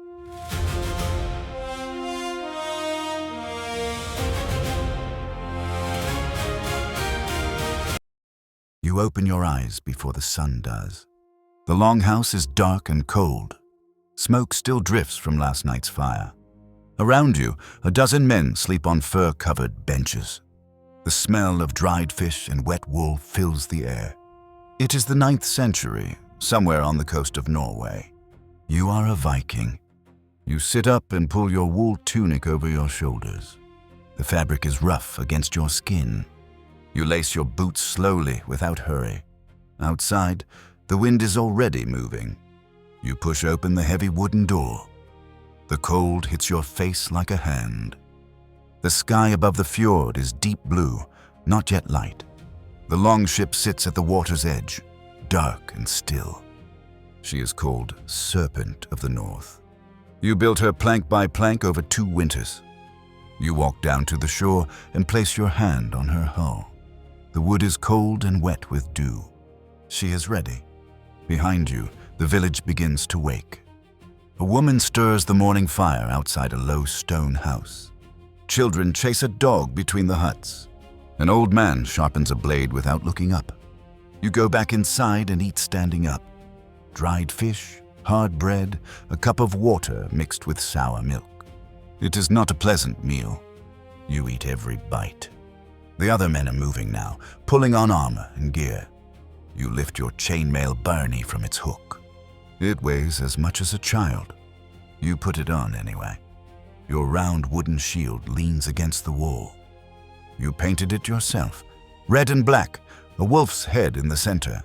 You open your eyes before the sun does. The longhouse is dark and cold. Smoke still drifts from last night's fire. Around you, a dozen men sleep on fur-covered benches. The smell of dried fish and wet wool fills the air. It is the 9th century, somewhere on the coast of Norway. You are a Viking. You sit up and pull your wool tunic over your shoulders. The fabric is rough against your skin. You lace your boots slowly without hurry. Outside, the wind is already moving. You push open the heavy wooden door. The cold hits your face like a hand. The sky above the fjord is deep blue, not yet light. The longship sits at the water's edge, dark and still. She is called Serpent of the North. You built her plank by plank over 2 winters. You walk down to the shore and place your hand on her hull. The wood is cold and wet with dew. She is ready. Behind you, the village begins to wake. A woman stirs the morning fire outside a low stone house. Children chase a dog between the huts. An old man sharpens a blade without looking up. You go back inside and eat standing up. Dried fish, hard bread, a cup of water mixed with sour milk. It is not a pleasant meal. You eat every bite. The other men are moving now, pulling on armor and gear. You lift your chainmail byrnie from its hook. It weighs as much as a child. You put it on anyway. Your round wooden shield leans against the wall. You painted it yourself, red and black, a wolf's head in the center.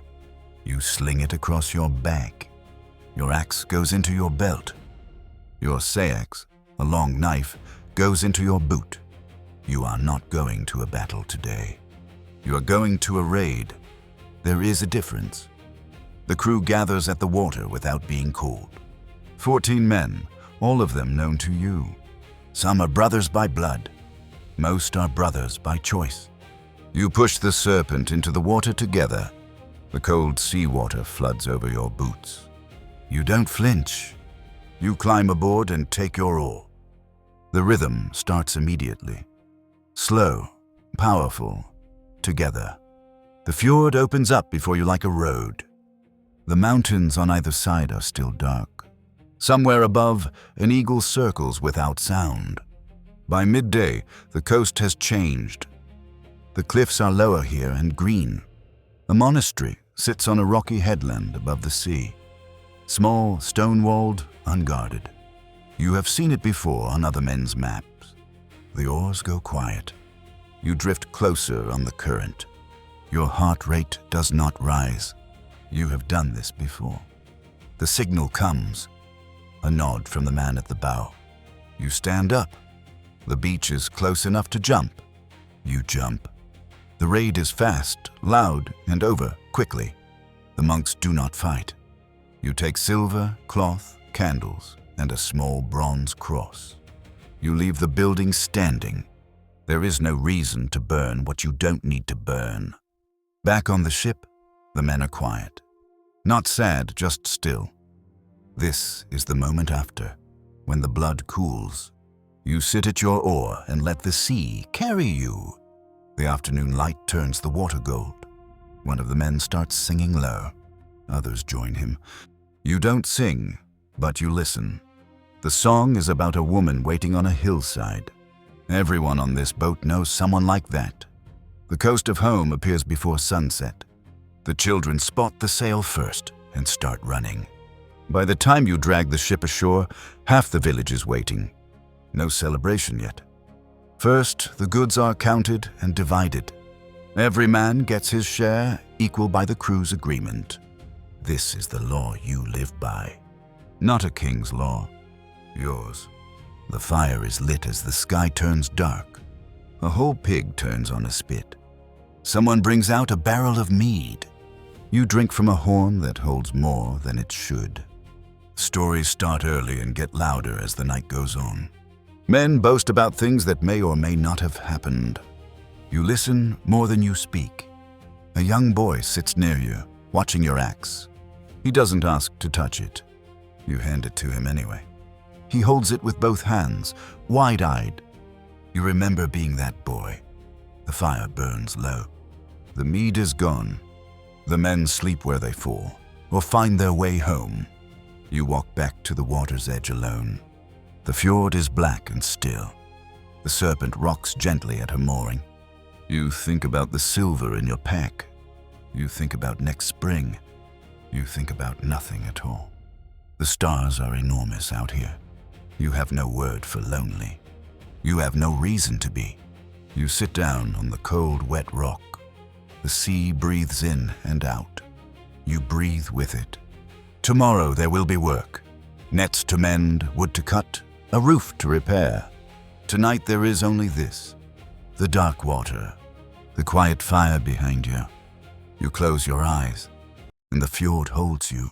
You sling it across your back. Your axe goes into your belt. Your sayax, a long knife, goes into your boot. You are not going to a battle today. You are going to a raid. There is a difference. The crew gathers at the water without being called. 14 men, all of them known to you. Some are brothers by blood. Most are brothers by choice. You push the Serpent into the water together. The cold seawater floods over your boots. You don't flinch. You climb aboard and take your oar. The rhythm starts immediately. Slow, powerful, together. The fjord opens up before you like a road. The mountains on either side are still dark. Somewhere above, an eagle circles without sound. By midday, the coast has changed. The cliffs are lower here and green. A monastery sits on a rocky headland above the sea. Small, stone-walled, unguarded. You have seen it before on other men's maps. The oars go quiet. You drift closer on the current. Your heart rate does not rise. You have done this before. The signal comes. A nod from the man at the bow. You stand up. The beach is close enough to jump. You jump. The raid is fast, loud, and over quickly. The monks do not fight. You take silver, cloth, candles, and a small bronze cross. You leave the building standing. There is no reason to burn what you don't need to burn. Back on the ship, the men are quiet. Not sad, just still. This is the moment after, when the blood cools. You sit at your oar and let the sea carry you. The afternoon light turns the water gold. One of the men starts singing low. Others join him. You don't sing, but you listen. The song is about a woman waiting on a hillside. Everyone on this boat knows someone like that. The coast of home appears before sunset. The children spot the sail first and start running. By the time you drag the ship ashore, half the village is waiting. No celebration yet. First, the goods are counted and divided. Every man gets his share, equal by the crew's agreement. This is the law you live by. Not a king's law. Yours. The fire is lit as the sky turns dark. A whole pig turns on a spit. Someone brings out a barrel of mead. You drink from a horn that holds more than it should. Stories start early and get louder as the night goes on. Men boast about things that may or may not have happened. You listen more than you speak. A young boy sits near you, watching your axe. He doesn't ask to touch it. You hand it to him anyway. He holds it with both hands, wide-eyed. You remember being that boy. The fire burns low. The mead is gone. The men sleep where they fall, or find their way home. You walk back to the water's edge alone. The fjord is black and still. The Serpent rocks gently at her mooring. You think about the silver in your pack. You think about next spring. You think about nothing at all. The stars are enormous out here. You have no word for lonely. You have no reason to be. You sit down on the cold, wet rock. The sea breathes in and out. You breathe with it. Tomorrow there will be work. Nets to mend, wood to cut, a roof to repair. Tonight there is only this: the dark water, the quiet fire behind you. You close your eyes, and the fjord holds you.